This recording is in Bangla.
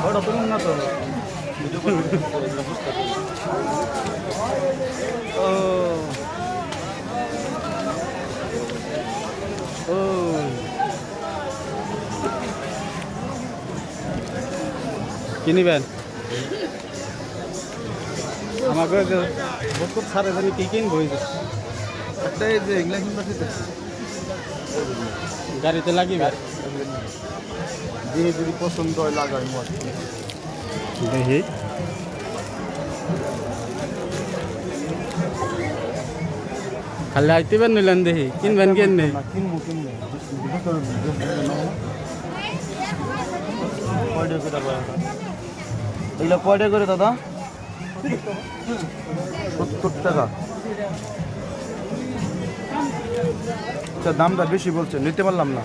ওটা তুলুন না তো ও ও কি নিবেন আমাকে বহুত সারে জানি কি কিনবো একটা এই যে এগুলা কিনবা গাড়িতে লাগিবে দিয়ে যদি পছন্দ হয় লাগাই মত দেখি খালি আইতেবেন নিলেন দেখি কিনবেন কেন নেই কিনবো এগুলো কয়টা করে দাদা 70 টাকা দামটা বেশি বলছে নিতে পারলাম না